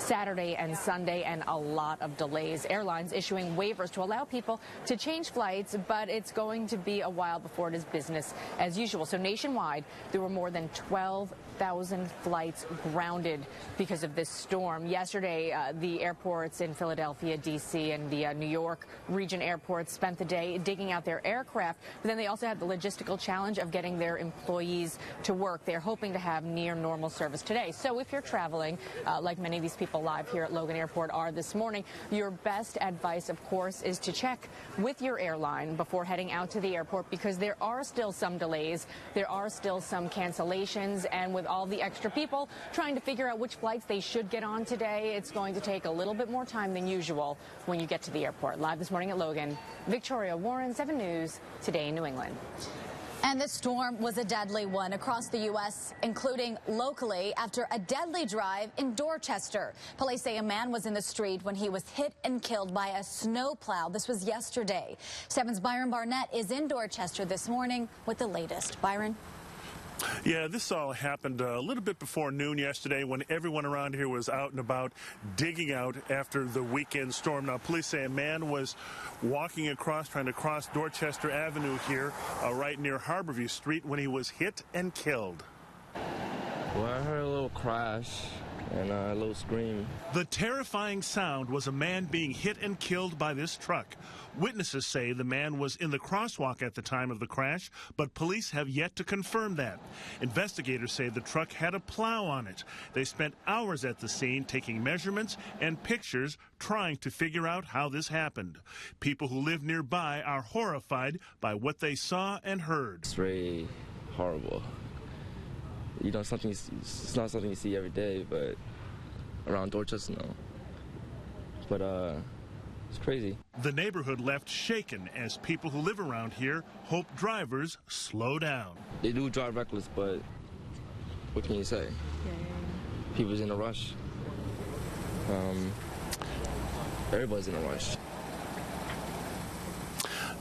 Saturday and Sunday, and a lot of delays. Airlines issuing waivers to allow people to change flights, but it's going to be a while before it is business as usual. So nationwide, there were more than 12,000 flights grounded because of this storm. Yesterday, the airports in Philadelphia, D.C., and the New York region airports spent the day digging out their aircraft, but then they also had the logistical challenge of getting their employees to work. They're hoping to have near normal service today. So if you're traveling, like many of these people live here at Logan Airport are this morning, your best advice, of course, is to check with your airline before heading out to the airport, because there are still some delays, there are still some cancellations, and with all the extra people trying to figure out which flights they should get on today, it's going to take a little bit more time than usual when you get to the airport. Live this morning at Logan, Victoria Warren, 7 News, Today in New England. And this storm was a deadly one across the U.S., including locally after a deadly drive in Dorchester. Police say a man was in the street when he was hit and killed by a snowplow. This was yesterday. 7's Byron Barnett is in Dorchester this morning with the latest. Byron? Yeah, this all happened a little bit before noon yesterday when everyone around here was out and about digging out after the weekend storm. Now, police say a man was walking across, trying to cross Dorchester Avenue here, right near Harborview Street, when he was hit and killed. Well, I heard a little crash and a little scream. The terrifying sound was a man being hit and killed by this truck. Witnesses say the man was in the crosswalk at the time of the crash, but police have yet to confirm that. Investigators say the truck had a plow on it. They spent hours at the scene taking measurements and pictures, trying to figure out how this happened. People who live nearby are horrified by what they saw and heard. It's very horrible. You know, it's not something you see every day, but around Dorchester, no. But it's crazy. The neighborhood left shaken as people who live around here hope drivers slow down. They do drive reckless, but what can you say? People's in a rush. Everybody's in a rush.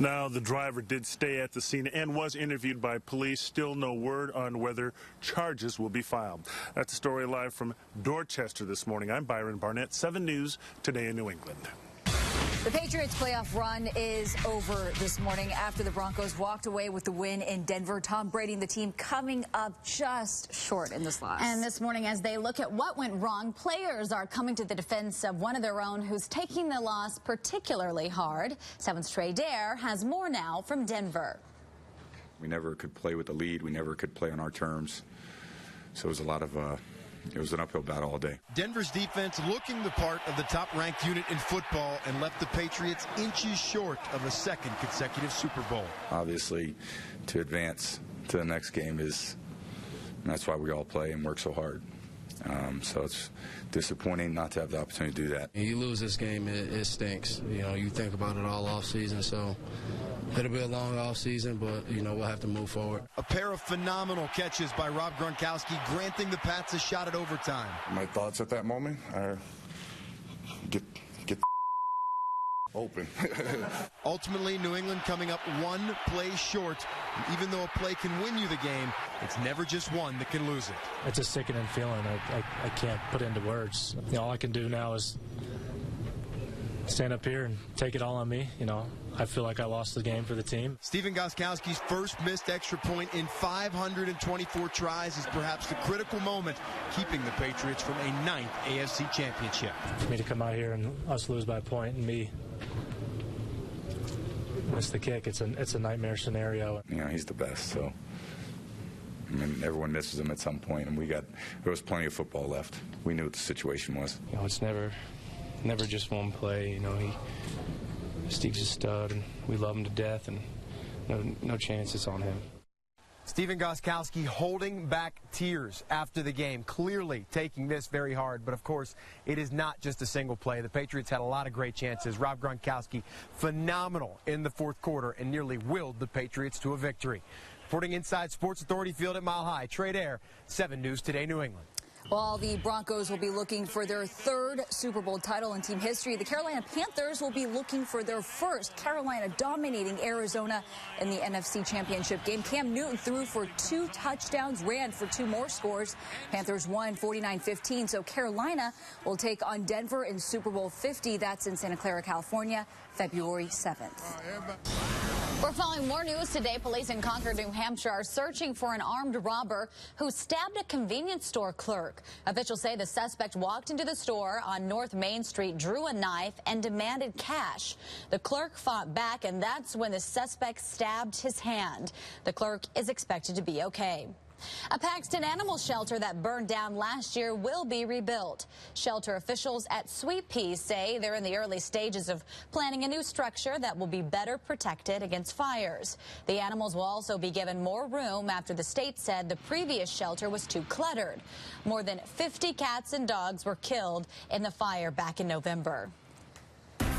Now, the driver did stay at the scene and was interviewed by police. Still no word on whether charges will be filed. That's a story live from Dorchester this morning. I'm Byron Barnett, 7 News, Today in New England. The Patriots' playoff run is over this morning after the Broncos walked away with the win in Denver. Tom Brady and the team coming up just short in this loss. And this morning, as they look at what went wrong, players are coming to the defense of one of their own who's taking the loss particularly hard. 7's Trey Dare has more now from Denver. We never could play with the lead. We never could play on our terms. So it was a lot of it was an uphill battle all day. Denver's defense looking the part of the top-ranked unit in football and left the Patriots inches short of a second consecutive Super Bowl. Obviously, to advance to the next game that's why we all play and work so hard. So it's disappointing not to have the opportunity to do that. You lose this game, it stinks. You know, you think about it all off season, so it'll be a long off season, but you know, we'll have to move forward. A pair of phenomenal catches by Rob Gronkowski, granting the Pats a shot at overtime. My thoughts at that moment are get open. Ultimately, New England coming up one play short. And even though a play can win you the game, it's never just one that can lose it. It's a sickening feeling. I can't put into words. You know, all I can do now is stand up here and take it all on me. You know, I feel like I lost the game for the team. Stephen Gostkowski's first missed extra point in 524 tries is perhaps the critical moment keeping the Patriots from a 9th AFC championship. For me to come out here and us lose by a point and me miss the kick, it's a nightmare scenario. You know, he's the best, so I mean, everyone misses him at some point, and there was plenty of football left. We knew what the situation was. You know, it's never just one play. You know, Steve's a stud, and we love him to death, and no chance it's on him. Stephen Gostkowski holding back tears after the game, clearly taking this very hard. But, of course, it is not just a single play. The Patriots had a lot of great chances. Rob Gronkowski, phenomenal in the fourth quarter and nearly willed the Patriots to a victory. Reporting inside Sports Authority Field at Mile High, Trey Dare, 7 News Today, New England. While the Broncos will be looking for their third Super Bowl title in team history, the Carolina Panthers will be looking for their first. Carolina dominating Arizona in the NFC Championship game. Cam Newton threw for 2 touchdowns, ran for 2 more scores. Panthers won 49-15, so Carolina will take on Denver in Super Bowl 50. That's in Santa Clara, California, February 7th. We're following more news today. Police in Concord, New Hampshire are searching for an armed robber who stabbed a convenience store clerk. Officials say the suspect walked into the store on North Main Street, drew a knife, and demanded cash. The clerk fought back, and that's when the suspect stabbed his hand. The clerk is expected to be okay. A Paxton animal shelter that burned down last year will be rebuilt. Shelter officials at Sweet Pea say they're in the early stages of planning a new structure that will be better protected against fires. The animals will also be given more room after the state said the previous shelter was too cluttered. More than 50 cats and dogs were killed in the fire back in November.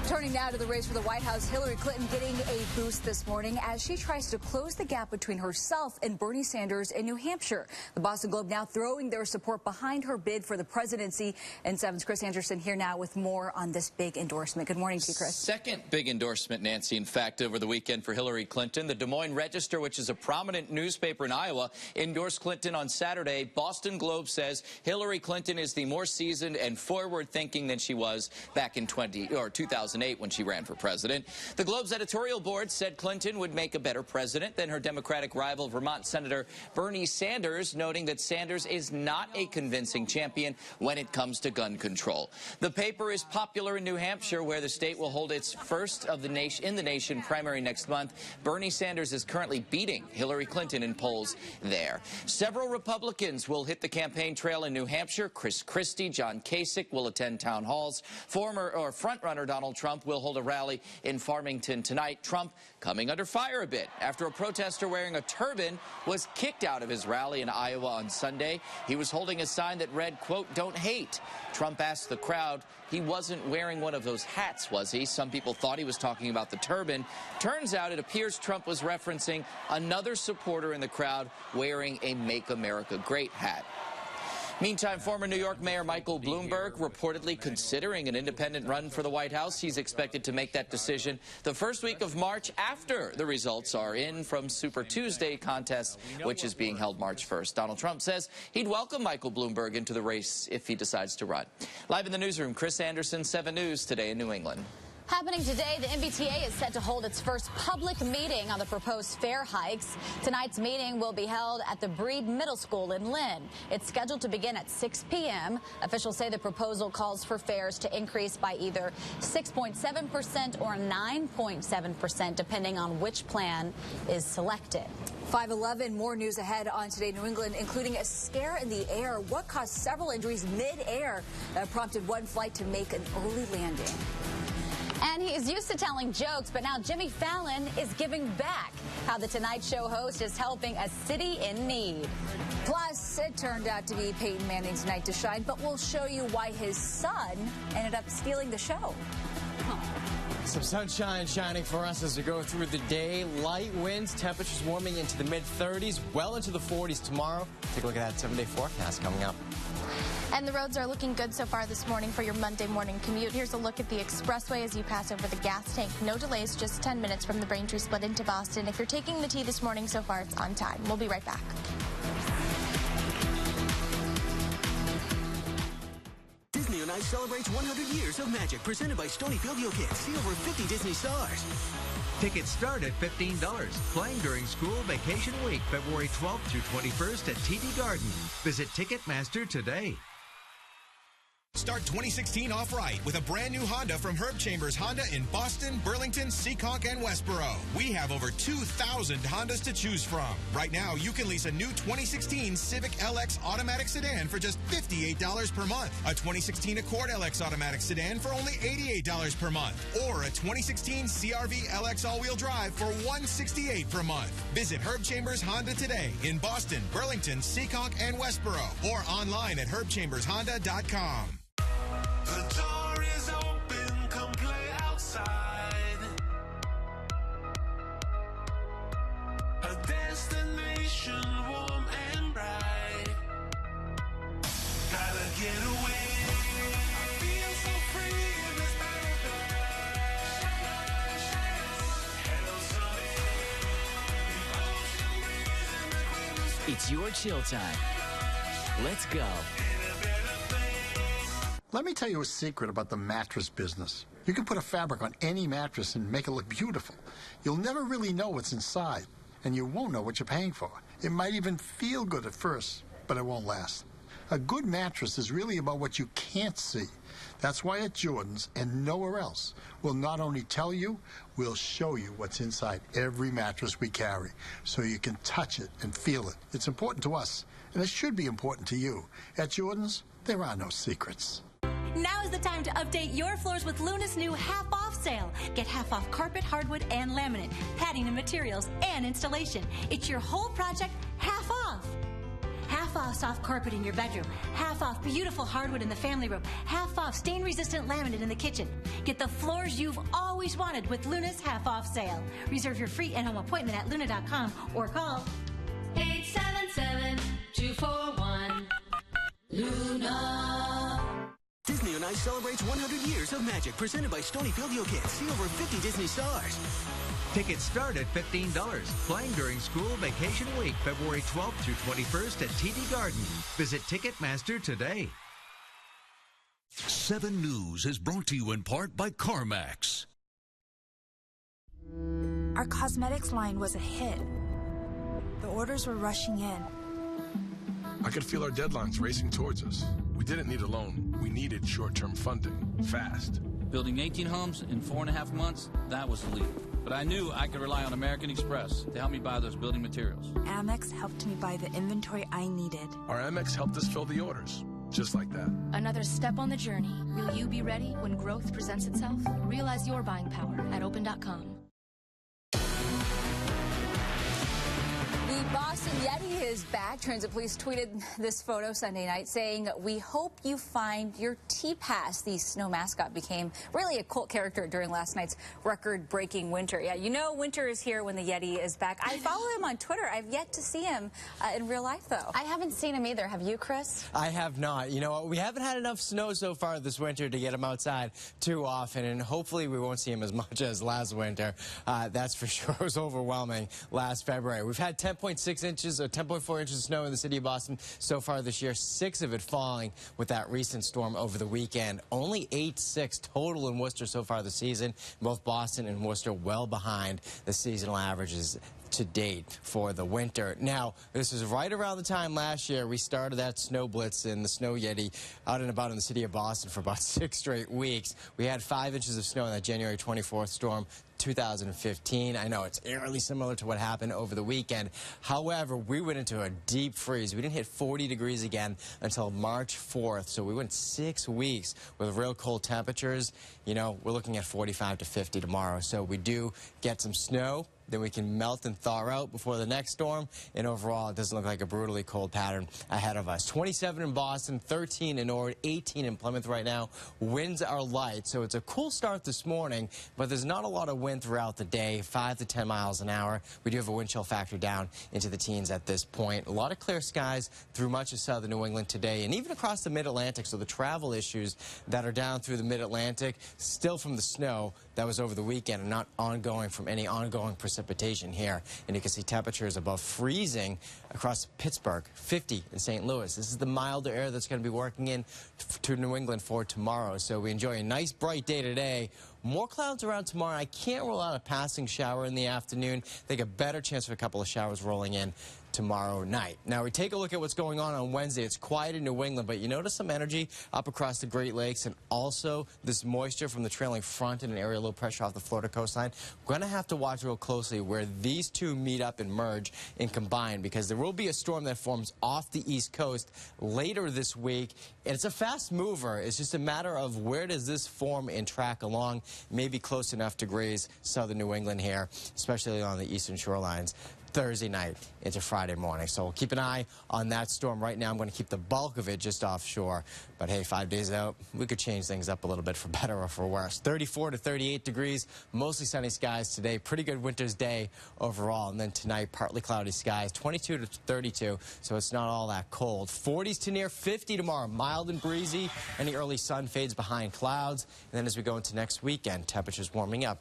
Turning now to the race for the White House, Hillary Clinton getting a boost this morning as she tries to close the gap between herself and Bernie Sanders in New Hampshire. The Boston Globe now throwing their support behind her bid for the presidency. And 7's Chris Anderson here now with more on this big endorsement. Good morning to you, Chris. Second big endorsement, Nancy, in fact, over the weekend for Hillary Clinton. The Des Moines Register, which is a prominent newspaper in Iowa, endorsed Clinton on Saturday. Boston Globe says Hillary Clinton is the more seasoned and forward-thinking than she was back in 2008 when she ran for president. The Globe's editorial board said Clinton would make a better president than her Democratic rival, Vermont Senator Bernie Sanders, noting that Sanders is not a convincing champion when it comes to gun control. The paper is popular in New Hampshire, where the state will hold its first of the nation primary next month. Bernie Sanders is currently beating Hillary Clinton in polls there. Several Republicans will hit the campaign trail in New Hampshire. Chris Christie, John Kasich will attend town halls. Frontrunner Donald Trump will hold a rally in Farmington tonight. Trump coming under fire a bit after a protester wearing a turban was kicked out of his rally in Iowa on Sunday. He was holding a sign that read, quote, "Don't hate." Trump asked the crowd, he wasn't wearing one of those hats, was he? Some people thought he was talking about the turban. Turns out it appears Trump was referencing another supporter in the crowd wearing a Make America Great hat. Meantime, former New York Mayor Michael Bloomberg reportedly considering an independent run for the White House. He's expected to make that decision the first week of March after the results are in from Super Tuesday contest, which is being held March 1st. Donald Trump says he'd welcome Michael Bloomberg into the race if he decides to run. Live in the newsroom, Chris Anderson, 7 News today in New England. Happening today, the MBTA is set to hold its first public meeting on the proposed fare hikes. Tonight's meeting will be held at the Breed Middle School in Lynn. It's scheduled to begin at 6 p.m. Officials say the proposal calls for fares to increase by either 6.7% or 9.7%, depending on which plan is selected. 5:11, more news ahead on Today New England, including a scare in the air. What caused several injuries mid-air that prompted one flight to make an early landing. And he is used to telling jokes, but now Jimmy Fallon is giving back. How the Tonight Show host is helping a city in need. Plus, it turned out to be Peyton Manning's night to shine, but we'll show you why his son ended up stealing the show. Some sunshine shining for us as we go through the day. Light winds, temperatures warming into the mid-30s, well into the 40s tomorrow. Take a look at that 7-day forecast coming up. And the roads are looking good so far this morning for your Monday morning commute. Here's a look at the expressway as you pass over the gas tank. No delays, just 10 minutes from the Braintree split into Boston. If you're taking the T this morning, so far it's on time. We'll be right back. Disney on Ice celebrates 100 years of magic, presented by Stonyfield YoKids. See over 50 Disney stars. Tickets start at $15. Playing during school vacation week, February 12th through 21st at TD Garden. Visit Ticketmaster today. Start 2016 off right with a brand new Honda from Herb Chambers Honda in Boston, Burlington, Seekonk, and Westboro. We have over 2,000 Hondas to choose from. Right now, you can lease a new 2016 Civic LX automatic sedan for just $58 per month, a 2016 Accord LX automatic sedan for only $88 per month, or a 2016 CRV LX all-wheel drive for $168 per month. Visit Herb Chambers Honda today in Boston, Burlington, Seekonk, and Westboro, or online at herbchambershonda.com. The door is open, come play outside. A destination warm and bright. It's your chill time. Let's go. Let me tell you a secret about the mattress business. You can put a fabric on any mattress and make it look beautiful. You'll never really know what's inside, and you won't know what you're paying for. It might even feel good at first, but it won't last. A good mattress is really about what you can't see. That's why at Jordan's and nowhere else, we'll not only tell you, we'll show you what's inside every mattress we carry, so you can touch it and feel it. It's important to us, and it should be important to you. At Jordan's, there are no secrets. Now is the time to update your floors with Luna's new half-off sale. Get half off carpet, hardwood, and laminate, padding and materials, and installation. It's your whole project half off. Half off soft carpet in your bedroom. Half off beautiful hardwood in the family room. Half off stain-resistant laminate in the kitchen. Get the floors you've always wanted with Luna's half-off sale. Reserve your free in-home appointment at Luna.com or call 877-241 Luna. Disney on Ice celebrates 100 years of magic, presented by Stonyfield Yo-Kids. See over 50 Disney stars. Tickets start at $15. Playing during school vacation week, February 12th through 21st at TD Garden. Visit Ticketmaster today. 7 News is brought to you in part by CarMax. Our cosmetics line was a hit. The orders were rushing in. I could feel our deadlines racing towards us. We didn't need a loan. We needed short-term funding, fast. Building 18 homes in 4.5 months, that was the leap. But I knew I could rely on American Express to help me buy those building materials. Amex helped me buy the inventory I needed. Our Amex helped us fill the orders, just like that. Another step on the journey. Will you be ready when growth presents itself? Realize your buying power at open.com. The Boston Yeti is back. Transit Police tweeted this photo Sunday night saying, "We hope you find your T-Pass." The snow mascot became really a cult character during last night's record-breaking winter. Yeah, you know winter is here when the Yeti is back. I follow him on Twitter. I've yet to see him in real life, though. I haven't seen him either. Have you, Chris? I have not. You know what? We haven't had enough snow so far this winter to get him outside too often, and hopefully we won't see him as much as last winter. That's for sure. It was overwhelming last February. We've had 10.6 inches or 10.4 inches of snow in the city of Boston so far this year, 6 of it falling with that recent storm over the weekend. Only 8.6 total in Worcester so far this season. Both Boston and Worcester well behind the seasonal averages to date for the winter. Now, this is right around the time last year we started that snow blitz and the snow Yeti out and about in the city of Boston for about 6 straight weeks. We had 5 inches of snow in that January 24th storm, 2015. I know it's eerily similar to what happened over the weekend. However, we went into a deep freeze. We didn't hit 40 degrees again until March 4th. So we went 6 weeks with real cold temperatures. You know, we're looking at 45 to 50 tomorrow. So we do get some snow. Then we can melt and thaw out before the next storm. And overall, it doesn't look like a brutally cold pattern ahead of us. 27 in Boston, 13 in Ord, 18 in Plymouth right now. Winds are light, so it's a cool start this morning, but there's not a lot of wind throughout the day, 5 to 10 miles an hour. We do have a wind chill factor down into the teens at this point. A lot of clear skies through much of southern New England today, and even across the mid-Atlantic, so the travel issues that are down through the mid-Atlantic, still from the snow that was over the weekend and not ongoing from any ongoing precipitation here. And you can see temperatures above freezing across Pittsburgh, 50 in St. Louis. This is the milder air that's going to be working in to New England for tomorrow. So we enjoy a nice bright day today. More clouds around tomorrow. I can't rule out a passing shower in the afternoon. I think a better chance of a couple of showers rolling in tomorrow night. Now, we take a look at what's going on Wednesday. It's quiet in New England, but you notice some energy up across the Great Lakes and also this moisture from the trailing front and an area of low pressure off the Florida coastline. We're going to have to watch real closely where these two meet up and merge and combine, because there will be a storm that forms off the East Coast later this week. And it's a fast mover. It's just a matter of where does this form and track along, maybe close enough to graze southern New England here, especially on the eastern shorelines. Thursday night into Friday morning. So we'll keep an eye on that storm. Right now, I'm going to keep the bulk of it just offshore. But hey, 5 days out, we could change things up a little bit for better or for worse. 34 to 38 degrees, mostly sunny skies today. Pretty good winter's day overall. And then tonight, partly cloudy skies, 22 to 32, so it's not all that cold. 40s to near 50 tomorrow, mild and breezy. Any early sun fades behind clouds. And then as we go into next weekend, temperatures warming up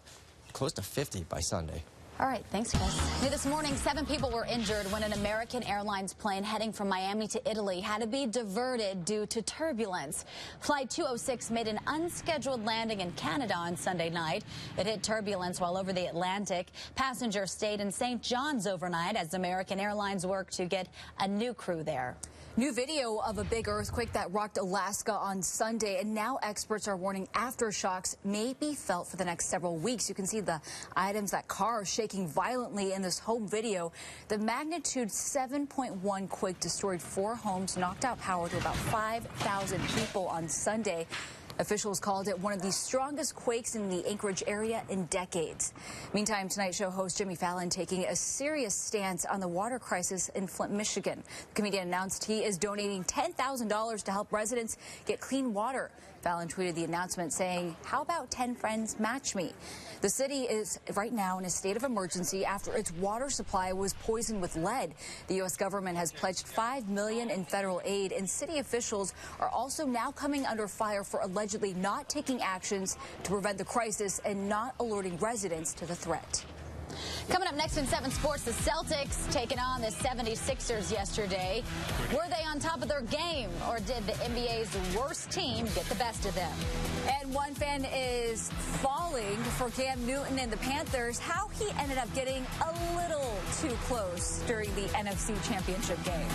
close to 50 by Sunday. All right, thanks, Chris. New this morning, 7 people were injured when an American Airlines plane heading from Miami to Italy had to be diverted due to turbulence. Flight 206 made an unscheduled landing in Canada on Sunday night. It hit turbulence while over the Atlantic. Passengers stayed in St. John's overnight as American Airlines worked to get a new crew there. New video of a big earthquake that rocked Alaska on Sunday, and now experts are warning aftershocks may be felt for the next several weeks. You can see the items, that car shaking violently in this home video. The magnitude 7.1 quake destroyed 4 homes, knocked out power to about 5,000 people on Sunday. Officials called it one of the strongest quakes in the Anchorage area in decades. Meantime, Tonight Show host Jimmy Fallon taking a serious stance on the water crisis in Flint, Michigan. The comedian announced he is donating $10,000 to help residents get clean water. Fallon tweeted the announcement saying, "How about 10 friends match me?" The city is right now in a state of emergency after its water supply was poisoned with lead. The U.S. government has pledged $5 million in federal aid, and city officials are also now coming under fire for allegedly not taking actions to prevent the crisis and not alerting residents to the threat. Coming up next in 7 Sports, the Celtics taking on the 76ers yesterday. Were they on top of their game, or did the NBA's worst team get the best of them? And one fan is falling for Cam Newton and the Panthers, how he ended up getting a little too close during the NFC Championship game.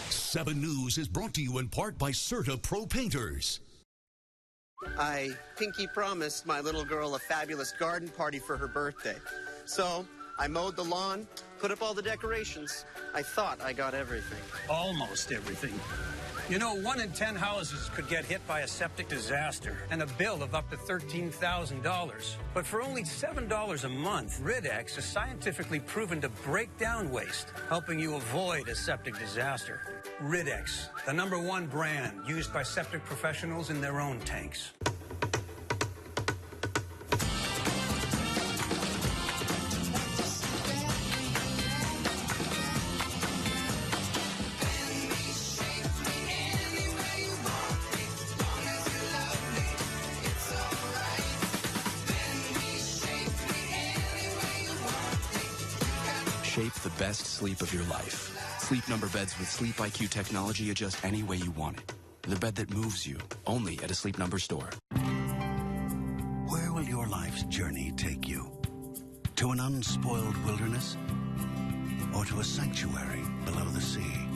Seven News is brought to you in part by Serta Pro Painters. I pinky promised my little girl a fabulous garden party for her birthday. So I mowed the lawn, put up all the decorations. I thought I got everything. Almost everything. You know, 1 in 10 houses could get hit by a septic disaster and a bill of up to $13,000. But for only $7 a month, Rid-X is scientifically proven to break down waste, helping you avoid a septic disaster. Rid-X, the #1 brand used by septic professionals in their own tanks. Shape the best sleep of your life. Sleep Number beds with Sleep IQ technology adjust any way you want it. The bed that moves you, only at a Sleep Number store. Where will your life's journey take you? To an unspoiled wilderness? Or to a sanctuary below the sea?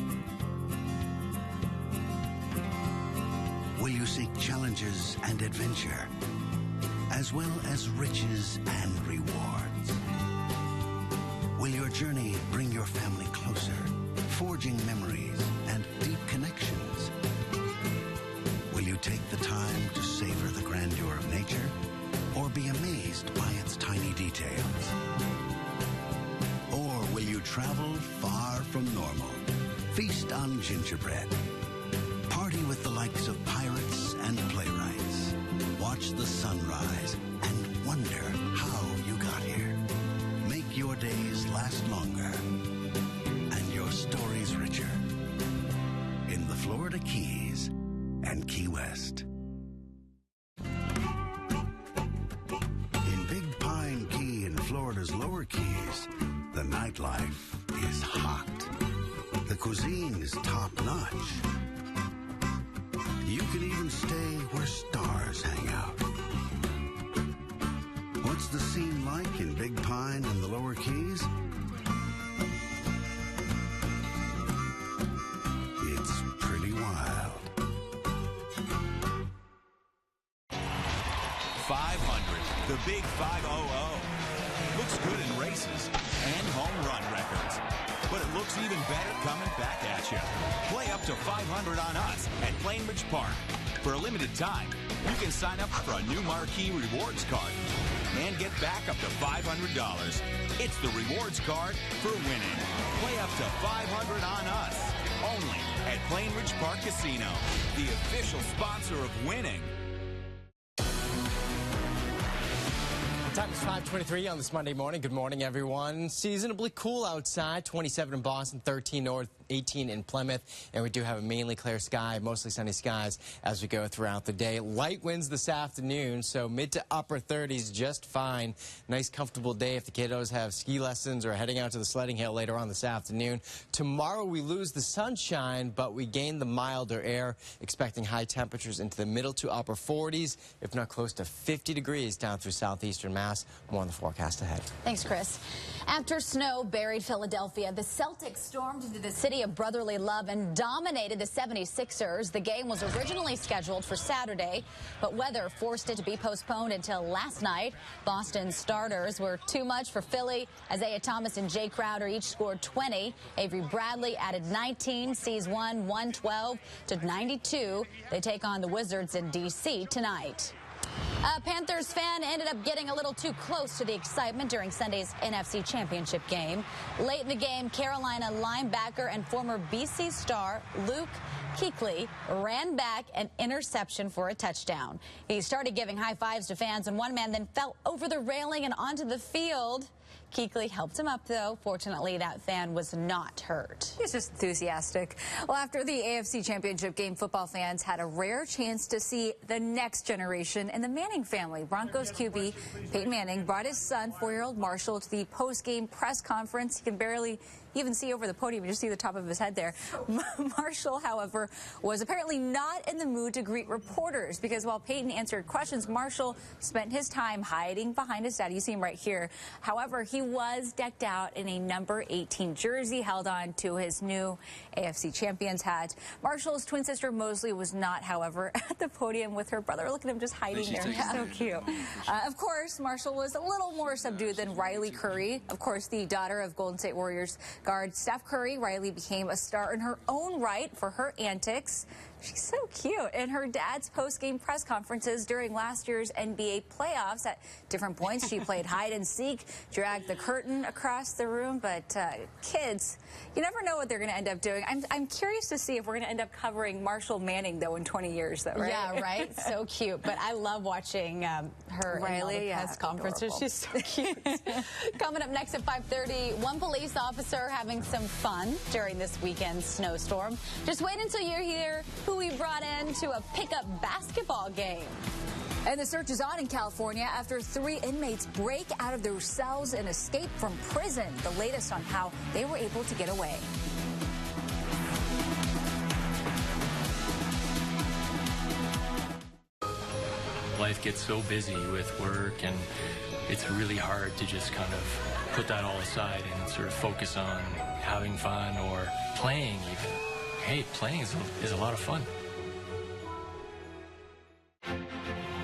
Will you seek challenges and adventure, as well as riches and rewards? Will your journey bring your family closer, forging memories and deep connections? Will you take the time to savor the grandeur of nature, or be amazed by its tiny details? Or will you travel far from normal, feast on gingerbread, party with the likes of pirates and playwrights, watch the sunrise, and wonder how you got here? Make your days last longer and your stories richer in the Florida Keys and Key West. In Big Pine Key in Florida's lower Keys, the nightlife is hot. The cuisine is top-notch. You can even stay where stars hang out. What's the scene like in Big Pine and the lower Keys? It's pretty wild. 500, the big 500. Looks good in races and home run records. But it looks even better coming back at you. Play up to 500 on us at Plainridge Park. For a limited time, you can sign up for a new Marquee Rewards card and get back up to $500. It's the rewards card for winning. Play up to 500 on us, only at Plainridge Park Casino, the official sponsor of winning. Time is 5:23 on this Monday morning. Good morning, everyone. Seasonably cool outside, 27 in Boston, 13 north 18 in Plymouth, and we do have a mainly clear sky, mostly sunny skies as we go throughout the day. Light winds this afternoon, so mid to upper 30s, just fine. Nice, comfortable day if the kiddos have ski lessons or heading out to the sledding hill later on this afternoon. Tomorrow we lose the sunshine, but we gain the milder air, expecting high temperatures into the middle to upper 40s, if not close to 50 degrees down through southeastern Mass. More on the forecast ahead. Thanks, Chris. After snow buried Philadelphia, the Celtics stormed into the city of brotherly love and dominated the 76ers. The game was originally scheduled for Saturday, but weather forced it to be postponed until last night. Boston starters were too much for Philly. Isaiah Thomas and Jay Crowder each scored 20. Avery Bradley added 19. C's won 112 to 92. They take on the Wizards in D.C. tonight. A Panthers fan ended up getting a little too close to the excitement during Sunday's NFC Championship game. Late in the game, Carolina linebacker and former BC star Luke Kuechly ran back an interception for a touchdown. He started giving high fives to fans, and one man then fell over the railing and onto the field. Kuechly helped him up, though. Fortunately, that fan was not hurt. He's just enthusiastic. Well, after the AFC Championship game, football fans had a rare chance to see the next generation in the Manning family. Broncos QB Peyton Manning brought his son, 4-year-old Marshall, to the post-game press conference. You can barely even see over the podium. You just see the top of his head there. Marshall, however, was apparently not in the mood to greet reporters because while Peyton answered questions, Marshall spent his time hiding behind his dad. You see him right here. However, he was decked out in a number 18 jersey, held on to his new AFC Champions hat. Marshall's twin sister Mosley was not, however, at the podium with her brother. Look at him just hiding there. He's so cute. Of course, Marshall was a little more subdued than Riley Curry. Of course, the daughter of Golden State Warriors guard Steph Curry. Riley became a star in her own right for her antics. She's so cute. In her dad's post-game press conferences during last year's NBA playoffs, at different points, she played hide and seek, dragged the curtain across the room. But kids, you never know what they're going to end up doing. I'm curious to see if we're going to end up covering Marshall Manning, though, in 20 years, though, right? Yeah, right? So cute. But I love watching her Riley, in all the press conferences. She's so cute. Coming up next at 5:30, one police officer having some fun during this weekend's snowstorm. Just wait until you hear who we brought in to a pickup basketball game. And the search is on in California after 3 inmates break out of their cells and escape from prison. The latest on how they were able to get away. Life gets so busy with work, and it's really hard to just kind of put that all aside and sort of focus on having fun or playing even. Hey, playing is a lot of fun.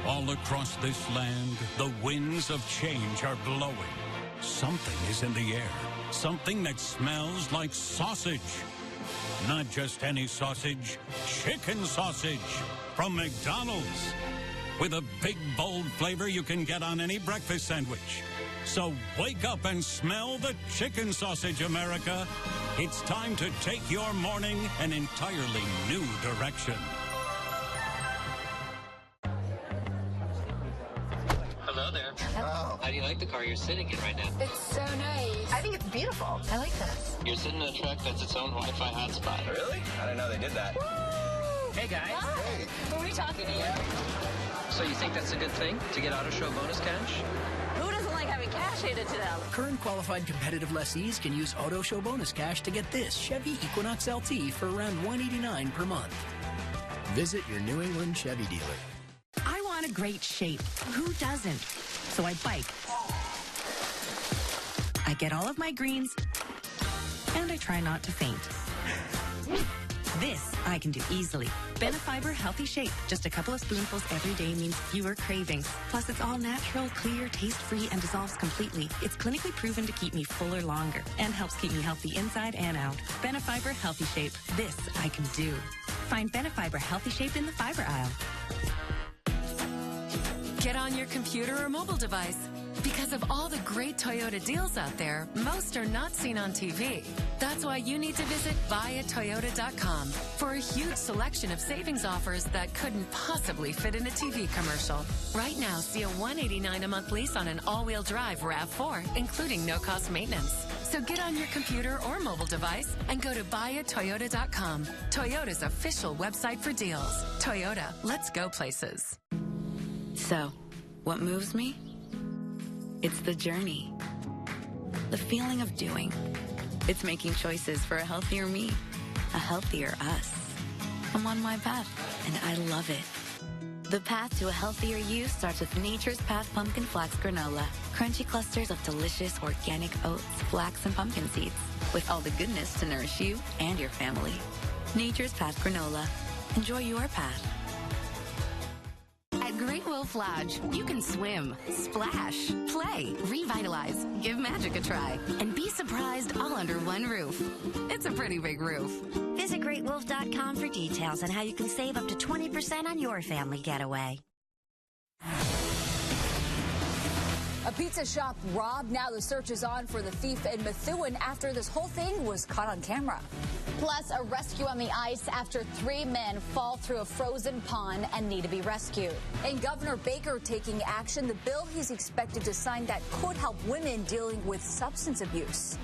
All across this land, the winds of change are blowing. Something is in the air. Something that smells like sausage. Not just any sausage, chicken sausage from McDonald's. With a big, bold flavor you can get on any breakfast sandwich. So wake up and smell the chicken sausage, America. It's time to take your morning an entirely new direction. Hello there. Oh. How do you like the car you're sitting in right now? It's so nice. I think it's beautiful. I like this. You're sitting in a truck that's its own Wi-Fi hotspot. Really? I didn't know they did that. Woo! Hey, guys. Hi. Who are we talking to you? So you think that's a good thing, to get auto show bonus cash? Who doesn't like having cash handed to them? Current qualified competitive lessees can use Auto Show bonus cash to get this Chevy Equinox LT for around $189 per month. Visit your New England Chevy dealer. I want a great shape. Who doesn't? So I bike. I get all of my greens, and I try not to faint. This I can do easily. Benefiber Healthy Shape. Just a couple of spoonfuls every day means fewer cravings. Plus, it's all natural, clear, taste-free, and dissolves completely. It's clinically proven to keep me fuller longer and helps keep me healthy inside and out. Benefiber Healthy Shape. This I can do. Find Benefiber Healthy Shape in the fiber aisle. Get on your computer or mobile device. Because of all the great Toyota deals out there, most are not seen on TV. That's why you need to visit buyatoyota.com for a huge selection of savings offers that couldn't possibly fit in a TV commercial. Right now, see a $189 a month lease on an all-wheel drive RAV4, including no-cost maintenance. So get on your computer or mobile device and go to buyatoyota.com. Toyota's official website for deals. Toyota, let's go places. So, what moves me? It's the journey. The feeling of doing. It's making choices for a healthier me, a healthier us. I'm on my path, and I love it. The path to a healthier you starts with Nature's Path Pumpkin Flax Granola. Crunchy clusters of delicious organic oats, flax, and pumpkin seeds, with all the goodness to nourish you and your family. Nature's Path Granola. Enjoy your path. At Great Wolf Lodge, you can swim, splash, play, revitalize, give magic a try, and be surprised all under one roof. It's a pretty big roof. Visit GreatWolf.com for details on how you can save up to 20% on your family getaway. A pizza shop robbed. Now the search is on for the thief in Methuen after this whole thing was caught on camera. Plus, a rescue on the ice after 3 men fall through a frozen pond and need to be rescued. And Governor Baker taking action. The bill he's expected to sign that could help women dealing with substance abuse.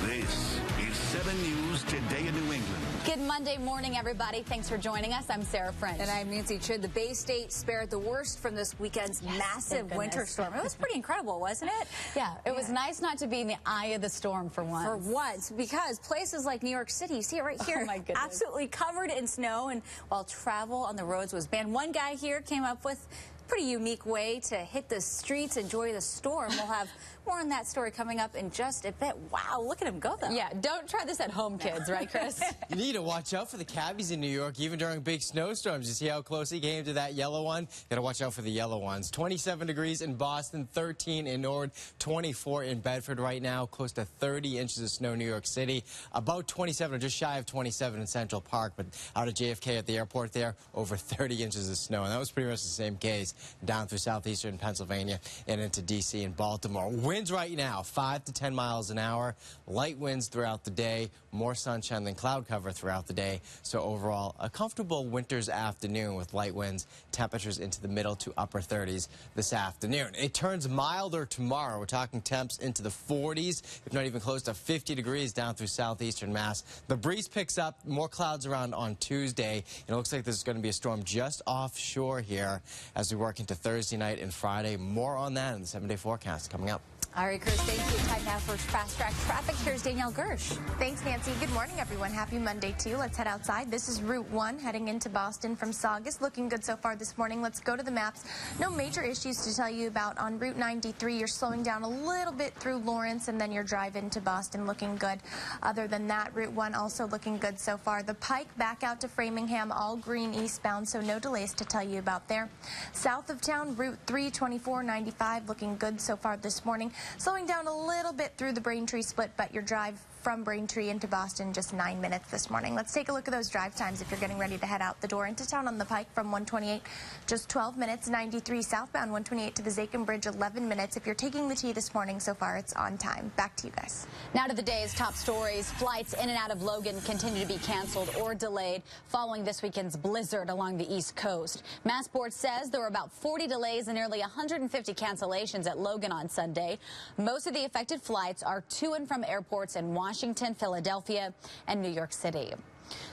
This is 7 News Today in New England. Good Monday morning, everybody. Thanks for joining us. I'm Sarah French. And I'm Nancy Chid. The Bay State spared the worst from this weekend's massive winter storm. It was pretty incredible, wasn't it? Yeah, it was nice not to be in the eye of the storm for once. For once, because places like New York City, see it right here, oh my goodness, absolutely covered in snow, and while travel on the roads was banned, one guy here came up with a pretty unique way to hit the streets, enjoy the storm. We'll have more on that story coming up in just a bit. Wow, look at him go, though. Yeah, don't try this at home, kids, right, Chris? You need to watch out for the cabbies in New York, even during big snowstorms. You see how close he came to that yellow one? Got to watch out for the yellow ones. 27 degrees in Boston, 13 in Nord, 24 in Bedford right now, close to 30 inches of snow in New York City, about 27 or just shy of 27 in Central Park, but out of JFK at the airport there, over 30 inches of snow. And that was pretty much the same case down through southeastern Pennsylvania and into D.C. and Baltimore. Winds right now, 5 to 10 miles an hour, light winds throughout the day, more sunshine than cloud cover throughout the day. So overall, a comfortable winter's afternoon with light winds, temperatures into the middle to upper 30s this afternoon. It turns milder tomorrow. We're talking temps into the 40s, if not even close to 50 degrees down through southeastern Mass. The breeze picks up, more clouds around on Tuesday. And it looks like there's going to be a storm just offshore here as we work into Thursday night and Friday. More on that in the 7-day forecast coming up. All right, Chris, thank you. Time now for Fast Track Traffic. Here's Danielle Gersh. Thanks, Nancy. Good morning, everyone. Happy Monday, too. Let's head outside. This is Route 1 heading into Boston from Saugus. Looking good so far this morning. Let's go to the maps. No major issues to tell you about. On Route 93, you're slowing down a little bit through Lawrence, and then your drive into Boston looking good. Other than that, Route 1 also looking good so far. The Pike back out to Framingham, all green eastbound, so no delays to tell you about there. South of town, Route 3, 24, 95 looking good so far this morning. Slowing down a little bit through the Braintree split, but your drive from Braintree into Boston just 9 minutes this morning. Let's take a look at those drive times if you're getting ready to head out the door into town on the Pike from 128, just 12 minutes. 93 southbound 128 to the Zakin Bridge, 11 minutes. If you're taking the T this morning, so far it's on time. Back to you guys. Now to the day's top stories. Flights in and out of Logan continue to be canceled or delayed following this weekend's blizzard along the East Coast. Massport says there were about 40 delays and nearly 150 cancellations at Logan on Sunday. Most of the affected flights are to and from airports in Washington, Philadelphia, and New York City.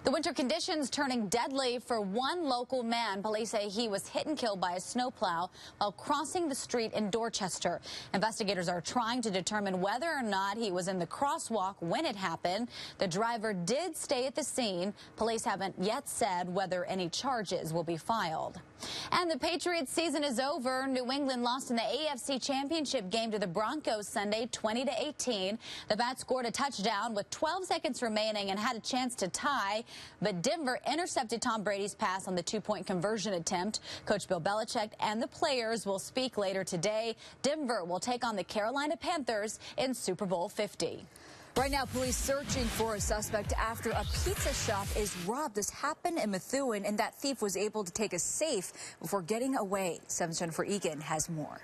The winter conditions turning deadly for one local man. Police say he was hit and killed by a snowplow while crossing the street in Dorchester. Investigators are trying to determine whether or not he was in the crosswalk when it happened. The driver did stay at the scene. Police haven't yet said whether any charges will be filed. And the Patriots season is over. New England lost in the AFC Championship game to the Broncos Sunday, 20-18. The Bats scored a touchdown with 12 seconds remaining and had a chance to tie, but Denver intercepted Tom Brady's pass on the two-point conversion attempt. Coach Bill Belichick and the players will speak later today. Denver will take on the Carolina Panthers in Super Bowl 50. Right now, police searching for a suspect after a pizza shop is robbed. This happened in Methuen, and that thief was able to take a safe before getting away. 7's Jennifer Egan has more.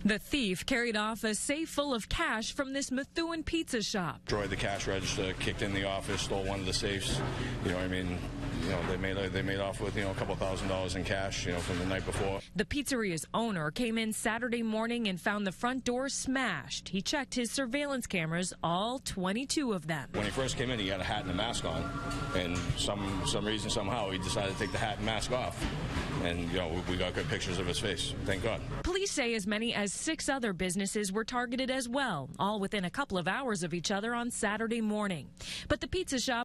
The thief carried off a safe full of cash from this Methuen pizza shop. Destroyed the cash register, kicked in the office, stole one of the safes. They made off with, a couple $1,000s in cash, from the night before. The pizzeria's owner came in Saturday morning and found the front door smashed. He checked his surveillance cameras, all 22 of them. When he first came in, he had a hat and a mask on, and some reason, somehow, he decided to take the hat and mask off. And, we got good pictures of his face. Thank God. Police say as many as 6 other businesses were targeted as well, all within a couple of hours of each other on Saturday morning. But the pizza shop